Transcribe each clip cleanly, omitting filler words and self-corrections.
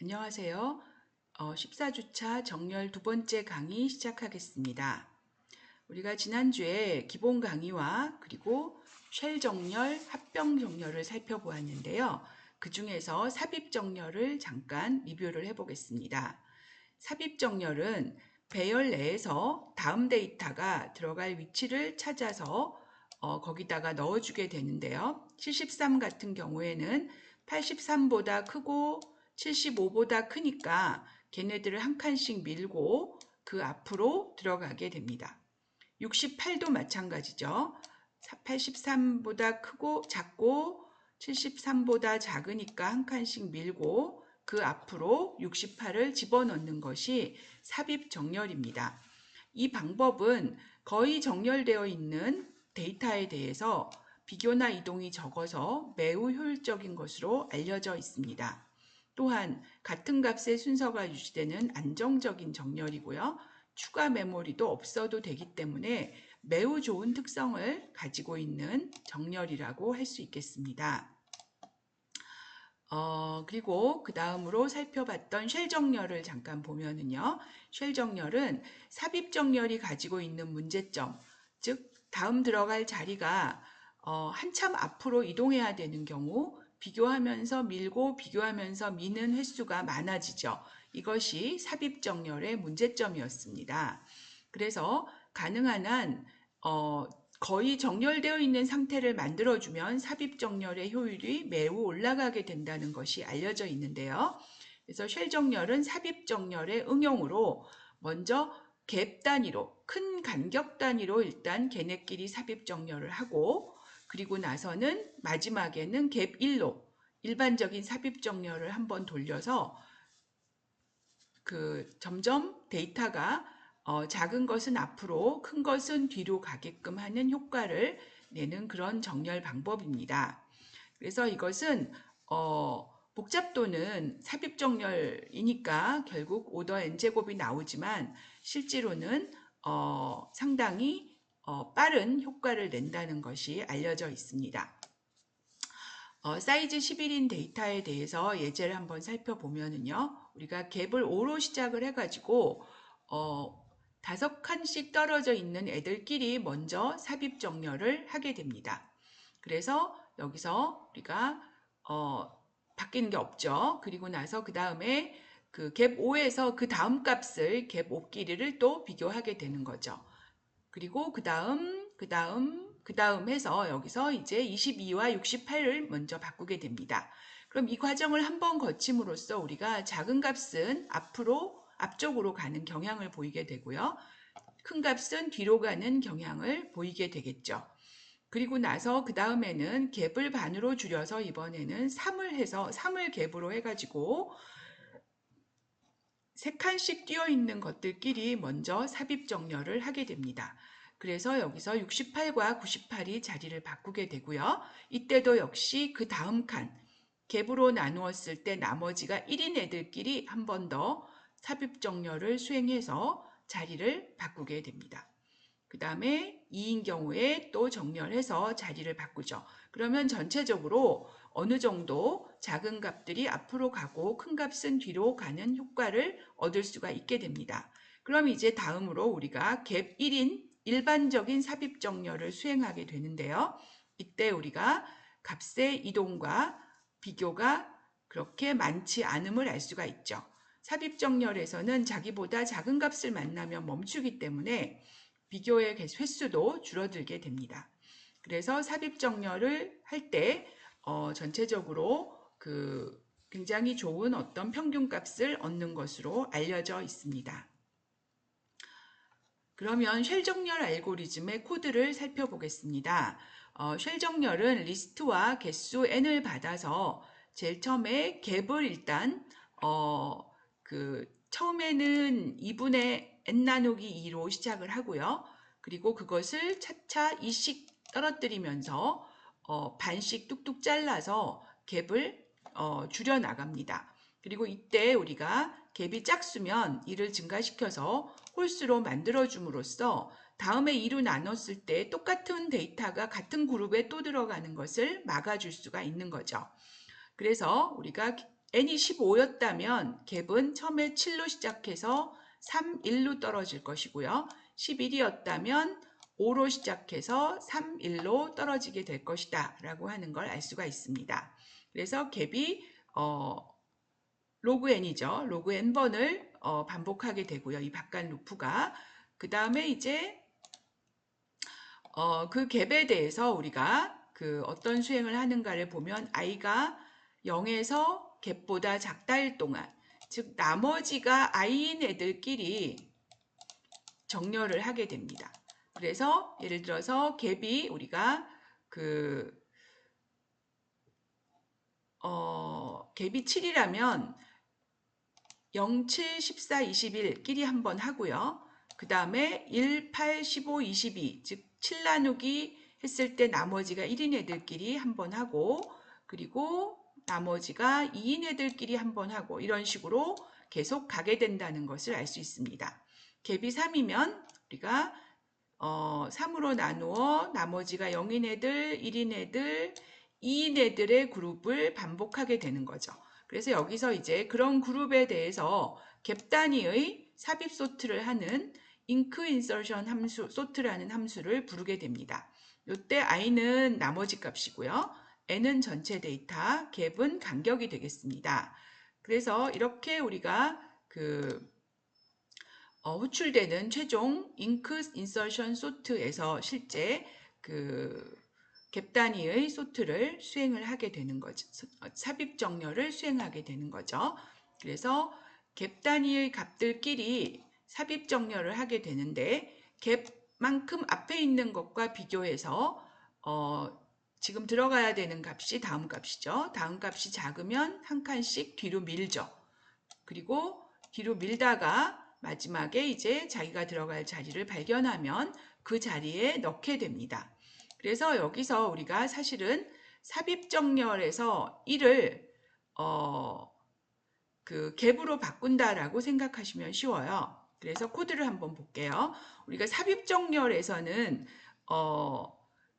안녕하세요. 14주차 정렬 두 번째 강의 시작하겠습니다. 우리가 지난주에 기본 강의와 그리고 쉘 정렬, 합병 정렬을 살펴보았는데요. 그 중에서 삽입 정렬을 잠깐 리뷰를 해보겠습니다. 삽입 정렬은 배열 내에서 다음 데이터가 들어갈 위치를 찾아서 거기다가 넣어주게 되는데요. 73 같은 경우에는 83보다 크고 75보다 크니까 걔네들을 한 칸씩 밀고 그 앞으로 들어가게 됩니다. 68도 마찬가지죠. 83보다 크고 작고 73보다 작으니까 한 칸씩 밀고 그 앞으로 68을 집어넣는 것이 삽입 정렬입니다. 이 방법은 거의 정렬되어 있는 데이터에 대해서 비교나 이동이 적어서 매우 효율적인 것으로 알려져 있습니다. 또한 같은 값의 순서가 유지되는 안정적인 정렬이고요. 추가 메모리도 없어도 되기 때문에 매우 좋은 특성을 가지고 있는 정렬이라고 할 수 있겠습니다. 그리고 그 다음으로 살펴봤던 쉘 정렬을 잠깐 보면은요. 쉘 정렬은 삽입 정렬이 가지고 있는 문제점, 즉 다음 들어갈 자리가 한참 앞으로 이동해야 되는 경우 비교하면서 밀고 비교하면서 미는 횟수가 많아지죠. 이것이 삽입 정렬의 문제점이었습니다. 그래서 가능한 한 거의 정렬되어 있는 상태를 만들어주면 삽입 정렬의 효율이 매우 올라가게 된다는 것이 알려져 있는데요. 그래서 쉘 정렬은 삽입 정렬의 응용으로 먼저 갭 단위로, 큰 간격 단위로 일단 걔네끼리 삽입 정렬을 하고 그리고 나서는 마지막에는 갭 1로 일반적인 삽입 정렬을 한번 돌려서 점점 데이터가 작은 것은 앞으로, 큰 것은 뒤로 가게끔 하는 효과를 내는 그런 정렬 방법입니다. 그래서 이것은 복잡도는 삽입 정렬이니까 결국 오더 n제곱이 나오지만 실제로는 상당히 빠른 효과를 낸다는 것이 알려져 있습니다. 사이즈 11인 데이터에 대해서 예제를 한번 살펴보면은요. 우리가 갭을 5로 시작을 해가지고 5칸씩 떨어져 있는 애들끼리 먼저 삽입 정렬을 하게 됩니다. 그래서 여기서 우리가 바뀌는 게 없죠. 그리고 나서 그 다음에 그 갭 5에서 그 다음 값을 갭 5끼리를 또 비교하게 되는 거죠. 그리고 그 다음 해서 여기서 이제 22와 68을 먼저 바꾸게 됩니다. 그럼 이 과정을 한번 거침으로써 우리가 작은 값은 앞쪽으로 가는 경향을 보이게 되고요. 큰 값은 뒤로 가는 경향을 보이게 되겠죠. 그리고 나서 그 다음에는 갭을 반으로 줄여서 이번에는 3을 갭으로 해가지고 3칸씩 띄어 있는 것들끼리 먼저 삽입 정렬을 하게 됩니다. 그래서 여기서 68과 98이 자리를 바꾸게 되고요. 이때도 역시 그 다음 칸, 갭으로 나누었을 때 나머지가 1인 애들끼리 한 번 더 삽입 정렬을 수행해서 자리를 바꾸게 됩니다. 그 다음에 2인 경우에 또 정렬해서 자리를 바꾸죠. 그러면 전체적으로 어느 정도 작은 값들이 앞으로 가고 큰 값은 뒤로 가는 효과를 얻을 수가 있게 됩니다. 그럼 이제 다음으로 우리가 갭 1인 일반적인 삽입 정렬을 수행하게 되는데요. 이때 우리가 값의 이동과 비교가 그렇게 많지 않음을 알 수가 있죠. 삽입 정렬에서는 자기보다 작은 값을 만나면 멈추기 때문에 비교의 횟수도 줄어들게 됩니다. 그래서 삽입 정렬을 할 때 전체적으로 굉장히 좋은 어떤 평균값을 얻는 것으로 알려져 있습니다. 그러면 쉘 정렬 알고리즘의 코드를 살펴보겠습니다. 쉘 정렬은 리스트와 개수 n을 받아서 제일 처음에 갭을 일단 처음에는 2분의 n 나누기 2로 시작을 하고요. 그리고 그것을 차차 2씩 떨어뜨리면서 반씩 뚝뚝 잘라서 갭을 줄여 나갑니다. 그리고 이때 우리가 갭이 짝수면 이를 증가시켜서 홀수로 만들어줌으로써 다음에 2로 나눴을 때 똑같은 데이터가 같은 그룹에 또 들어가는 것을 막아줄 수가 있는 거죠. 그래서 우리가 n이 15였다면 갭은 처음에 7로 시작해서 3, 1로 떨어질 것이고요. 11이었다면 5로 시작해서 3, 1로 떨어지게 될 것이다 라고 하는 걸 알 수가 있습니다. 그래서 갭이 로그 n이죠. 로그 n번을 반복하게 되고요. 이 바깥 루프가. 그 다음에 이제 그 갭에 대해서 우리가 그 어떤 수행을 하는가를 보면 i가 0에서 갭보다 작다일 동안, 즉 나머지가 i인 애들끼리 정렬을 하게 됩니다. 그래서 예를 들어서 갭이 우리가 그 갭이 7이라면 0, 7, 14, 21끼리 한번 하고요. 그 다음에 1, 8, 15, 22, 즉 7 나누기 했을 때 나머지가 1인 애들끼리 한번 하고, 그리고 나머지가 2인 애들끼리 한번 하고, 이런 식으로 계속 가게 된다는 것을 알 수 있습니다. 갭이 3이면 우리가 3으로 나누어 나머지가 0인 애들, 1인 애들, 2인 애들의 그룹을 반복하게 되는 거죠. 그래서 여기서 이제 그런 그룹에 대해서 갭 단위의 삽입 소트를 하는 잉크 인서션 함수, 소트라는 함수를 부르게 됩니다. 이때 i는 나머지 값이고요. n은 전체 데이터, 갭은 간격이 되겠습니다. 그래서 이렇게 우리가 호출되는 최종 잉크 인서션 소트에서 실제 갭 단위의 소트를 수행을 하게 되는 거죠. 삽입 정렬을 수행하게 되는 거죠. 그래서 갭 단위의 값들끼리 삽입 정렬을 하게 되는데 갭만큼 앞에 있는 것과 비교해서 지금 들어가야 되는 값이 다음 값이죠. 다음 값이 작으면 한 칸씩 뒤로 밀죠. 그리고 뒤로 밀다가 마지막에 이제 자기가 들어갈 자리를 발견하면 그 자리에 넣게 됩니다. 그래서 여기서 우리가 사실은 삽입정렬에서 1을 그 갭으로 바꾼다라고 생각하시면 쉬워요. 그래서 코드를 한번 볼게요. 우리가 삽입정렬에서는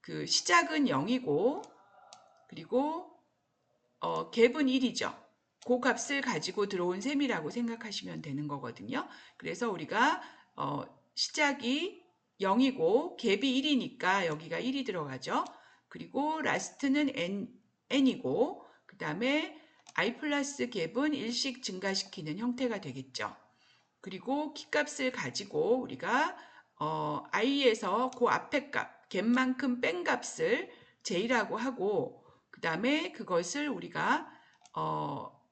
그 시작은 0이고 그리고 갭은 1이죠. 그 값을 가지고 들어온 셈이라고 생각하시면 되는 거거든요. 그래서 우리가 시작이 0이고 갭이 1이니까 여기가 1이 들어가죠. 그리고 라스트는 n이고 그 다음에 i 플러스 갭은 1씩 증가시키는 형태가 되겠죠. 그리고 키값을 가지고 우리가 i에서 그 앞에 값, 갭만큼 뺀 값을 j라고 하고 그 다음에 그것을 우리가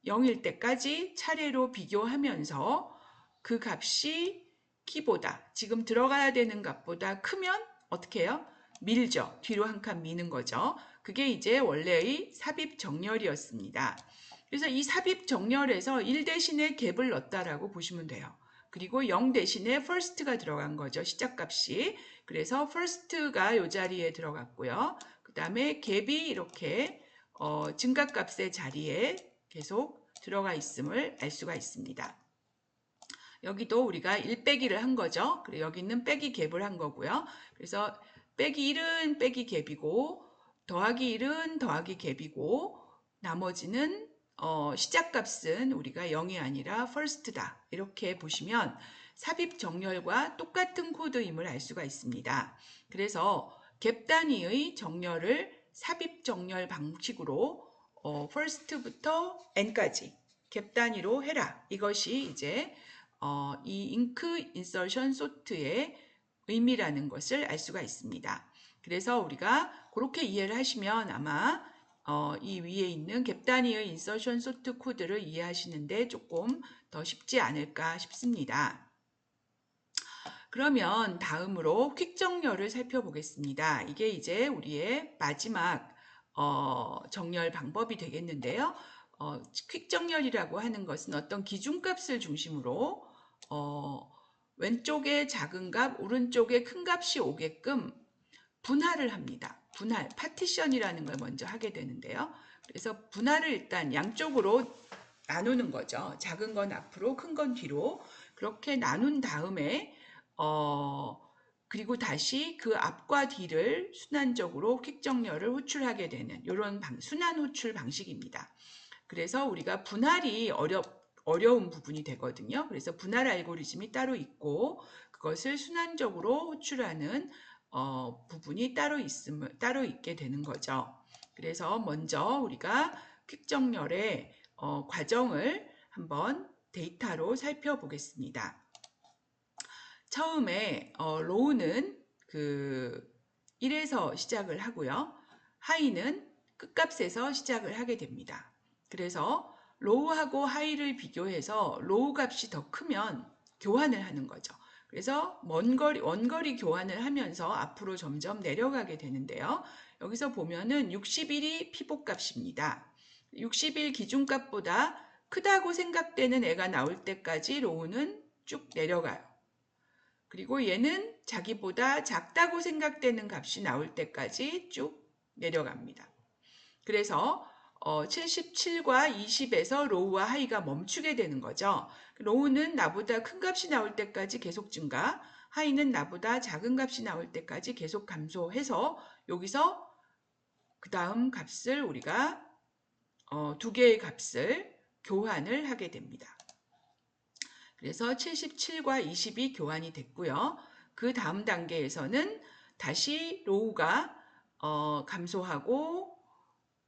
0일 때까지 차례로 비교하면서 그 값이 키보다 지금 들어가야 되는 값보다 크면 어떻게 해요? 밀죠. 뒤로 한 칸 미는 거죠. 그게 이제 원래의 삽입 정렬이었습니다. 그래서 이 삽입 정렬에서 1 대신에 갭을 넣었다라고 보시면 돼요. 그리고 0 대신에 first가 들어간 거죠. 시작값이. 그래서 first가 이 자리에 들어갔고요. 그 다음에 갭이 이렇게 증가값의 자리에 계속 들어가 있음을 알 수가 있습니다. 여기도 우리가 1 빼기를 한 거죠. 그리고 여기는 빼기 갭을 한 거고요. 그래서 빼기 1은 빼기 갭이고 더하기 1은 더하기 갭이고 나머지는 시작값은 우리가 0이 아니라 first다. 이렇게 보시면 삽입 정렬과 똑같은 코드임을 알 수가 있습니다. 그래서 갭 단위의 정렬을 삽입 정렬 방식으로 first부터 n까지 갭 단위로 해라. 이것이 이제 이 잉크 인서션 소트의 의미라는 것을 알 수가 있습니다. 그래서 우리가 그렇게 이해를 하시면 아마 이 위에 있는 갭 단위의 인서션 소트 코드를 이해하시는데 조금 더 쉽지 않을까 싶습니다. 그러면 다음으로 퀵 정렬을 살펴보겠습니다. 이게 이제 우리의 마지막 정렬 방법이 되겠는데요. 퀵 정렬이라고 하는 것은 어떤 기준값을 중심으로 왼쪽에 작은 값, 오른쪽에 큰 값이 오게끔 분할을 합니다. 분할, 파티션이라는 걸 먼저 하게 되는데요. 그래서 분할을 일단 양쪽으로 나누는 거죠. 작은 건 앞으로, 큰 건 뒤로. 그렇게 나눈 다음에 그리고 다시 그 앞과 뒤를 순환적으로 퀵 정렬을 호출하게 되는 이런 순환 호출 방식입니다. 그래서 우리가 분할이 어려운 부분이 되거든요. 그래서 분할 알고리즘이 따로 있고 그것을 순환적으로 호출하는 부분이 따로 있게 되는 거죠. 그래서 먼저 우리가 퀵정렬의 과정을 한번 데이터로 살펴보겠습니다. 처음에 로우는 그 1에서 시작을 하고요. 하이는 끝값에서 시작을 하게 됩니다. 그래서 로우하고 하이를 비교해서 로우 값이 더 크면 교환을 하는 거죠. 그래서 원거리 교환을 하면서 앞으로 점점 내려가게 되는데요. 여기서 보면은 61이 피복 값입니다. 60일 기준값보다 크다고 생각되는 애가 나올 때까지 로우는 쭉 내려가요. 그리고 얘는 자기보다 작다고 생각되는 값이 나올 때까지 쭉 내려갑니다. 그래서 77과 20에서 로우와 하이가 멈추게 되는 거죠. 로우는 나보다 큰 값이 나올 때까지 계속 증가, 하이는 나보다 작은 값이 나올 때까지 계속 감소해서 여기서 그 다음 값을 우리가 두 개의 값을 교환을 하게 됩니다. 그래서 77과 20이 교환이 됐고요. 그 다음 단계에서는 다시 로우가 감소하고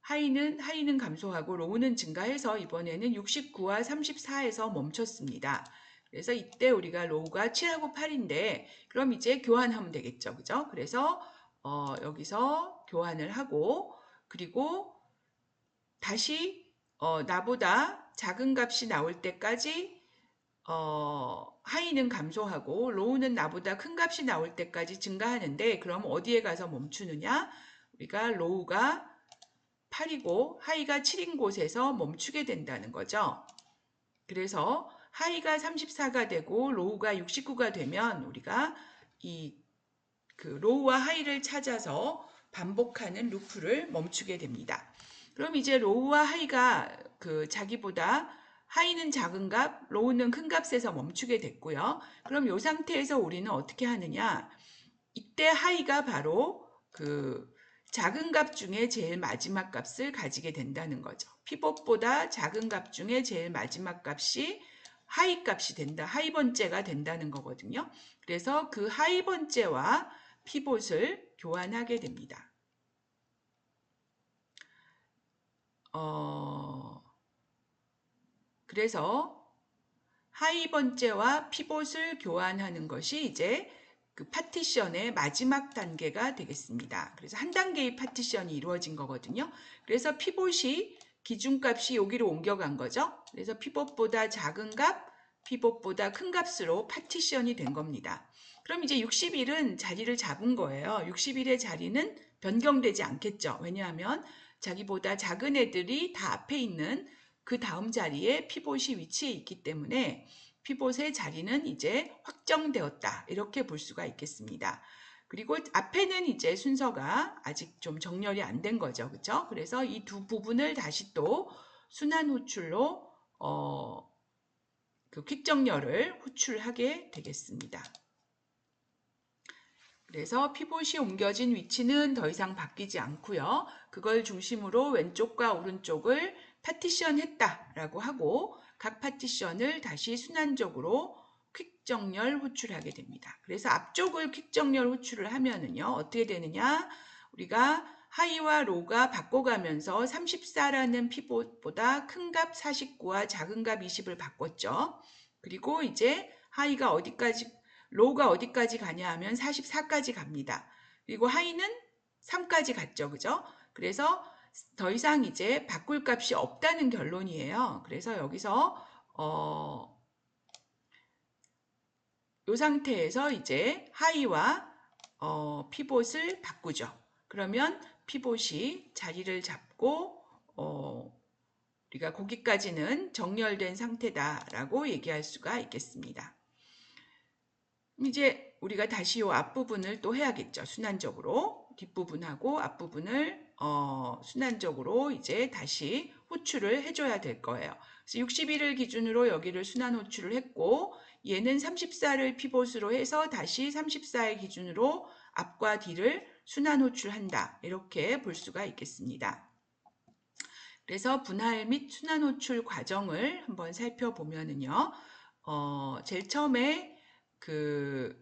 하이는 감소하고 로우는 증가해서 이번에는 69와 34에서 멈췄습니다. 그래서 이때 우리가 로우가 7하고 8인데 그럼 이제 교환하면 되겠죠. 그죠? 그래서 여기서 교환을 하고 그리고 다시 나보다 작은 값이 나올 때까지 하이는 감소하고 로우는 나보다 큰 값이 나올 때까지 증가하는데 그럼 어디에 가서 멈추느냐? 우리가 로우가 8이고 하이가 7인 곳에서 멈추게 된다는 거죠. 그래서 하이가 34가 되고 로우가 69가 되면 우리가 그 로우와 하이를 찾아서 반복하는 루프를 멈추게 됩니다. 그럼 이제 로우와 하이가 자기보다 하이는 작은 값, 로우는 큰 값에서 멈추게 됐고요. 그럼 이 상태에서 우리는 어떻게 하느냐? 이때 하이가 바로 작은 값 중에 제일 마지막 값을 가지게 된다는 거죠. 피봇보다 작은 값 중에 제일 마지막 값이 하이 값이 된다. 하이 번째가 된다는 거거든요. 그래서 그 하이 번째와 피봇을 교환하게 됩니다. 그래서 하이 번째와 피봇을 교환하는 것이 이제 그 파티션의 마지막 단계가 되겠습니다. 그래서 한 단계의 파티션이 이루어진 거거든요. 그래서 피봇이 기준값이 여기로 옮겨간 거죠. 그래서 피봇보다 작은 값, 피봇보다 큰 값으로 파티션이 된 겁니다. 그럼 이제 60일은 자리를 잡은 거예요. 60일의 자리는 변경되지 않겠죠. 왜냐하면 자기보다 작은 애들이 다 앞에 있는 그 다음 자리에 피봇이 위치해 있기 때문에 피봇의 자리는 이제 확정되었다. 이렇게 볼 수가 있겠습니다. 그리고 앞에는 이제 순서가 아직 좀 정렬이 안 된 거죠. 그렇죠? 그래서 이 두 부분을 다시 또 순환 호출로 그 퀵정렬을 호출하게 되겠습니다. 그래서 피봇이 옮겨진 위치는 더 이상 바뀌지 않고요. 그걸 중심으로 왼쪽과 오른쪽을 파티션 했다라고 하고 각 파티션을 다시 순환적으로 퀵정렬 호출하게 됩니다. 그래서 앞쪽을 퀵정렬 호출을 하면은요. 어떻게 되느냐? 우리가 하이와 로우가 바꿔가면서 34라는 피봇보다 큰 값 49와 작은 값 20을 바꿨죠. 그리고 이제 하이가 로우가 어디까지 가냐 하면 44까지 갑니다. 그리고 하이는 3까지 갔죠. 그죠? 그래서 더 이상 이제 바꿀 값이 없다는 결론이에요. 그래서 여기서 이 상태에서 이제 하이와 피봇을 바꾸죠. 그러면 피봇이 자리를 잡고 우리가 거기까지는 정렬된 상태다라고 얘기할 수가 있겠습니다. 이제 우리가 다시 이 앞부분을 또 해야겠죠. 순환적으로 뒷부분하고 앞부분을 순환적으로 이제 다시 호출을 해줘야 될 거예요. 그래서 61을 기준으로 여기를 순환 호출을 했고 얘는 34를 피봇으로 해서 다시 34의 기준으로 앞과 뒤를 순환 호출한다. 이렇게 볼 수가 있겠습니다. 그래서 분할 및 순환 호출 과정을 한번 살펴보면은요. 제일 처음에 그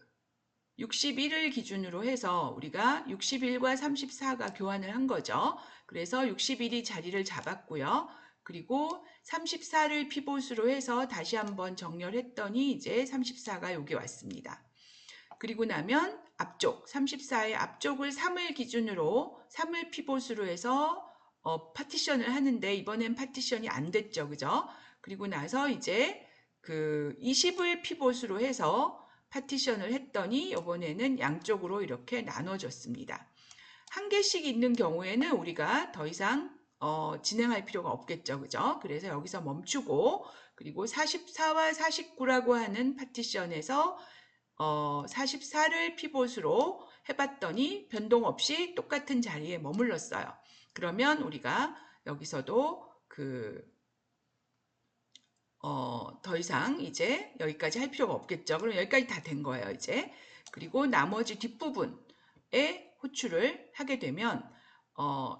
61을 기준으로 해서 우리가 61과 34가 교환을 한 거죠. 그래서 61이 자리를 잡았고요. 그리고 34를 피봇으로 해서 다시 한번 정렬했더니 이제 34가 여기 왔습니다. 그리고 나면 앞쪽, 34의 앞쪽을 3을 기준으로 3을 피봇으로 해서 파티션을 하는데 이번엔 파티션이 안 됐죠. 그죠? 그리고 나서 이제 그 20을 피봇으로 해서 파티션을 했더니 이번에는 양쪽으로 이렇게 나눠졌습니다. 한 개씩 있는 경우에는 우리가 더 이상 진행할 필요가 없겠죠. 그죠? 그래서 여기서 멈추고 그리고 44와 49라고 하는 파티션에서 44를 피봇으로 해봤더니 변동 없이 똑같은 자리에 머물렀어요. 그러면 우리가 여기서도 더 이상 이제 여기까지 할 필요가 없겠죠. 그럼 여기까지 다 된 거예요, 이제. 그리고 나머지 뒷부분에 호출을 하게 되면,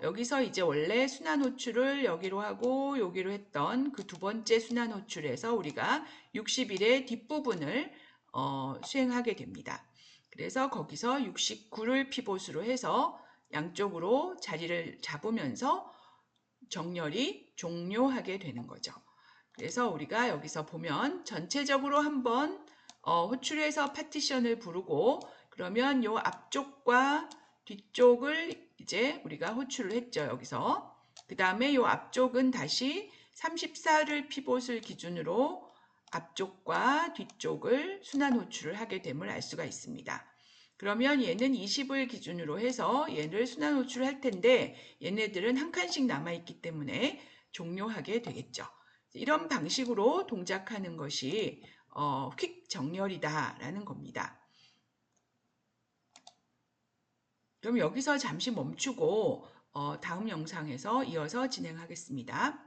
여기서 이제 원래 순환 호출을 여기로 하고 여기로 했던 그 두 번째 순환 호출에서 우리가 60일의 뒷부분을 수행하게 됩니다. 그래서 거기서 69를 피봇으로 해서 양쪽으로 자리를 잡으면서 정렬이 종료하게 되는 거죠. 그래서 우리가 여기서 보면 전체적으로 한번 호출해서 파티션을 부르고 그러면 요 앞쪽과 뒤쪽을 이제 우리가 호출을 했죠. 여기서. 그 다음에 요 앞쪽은 다시 34를 피봇을 기준으로 앞쪽과 뒤쪽을 순환 호출을 하게 됨을 알 수가 있습니다. 그러면 얘는 20을 기준으로 해서 얘를 순환 호출을 할 텐데 얘네들은 한 칸씩 남아있기 때문에 종료하게 되겠죠. 이런 방식으로 동작하는 것이 퀵 정렬이다라는 겁니다. 그럼 여기서 잠시 멈추고 다음 영상에서 이어서 진행하겠습니다.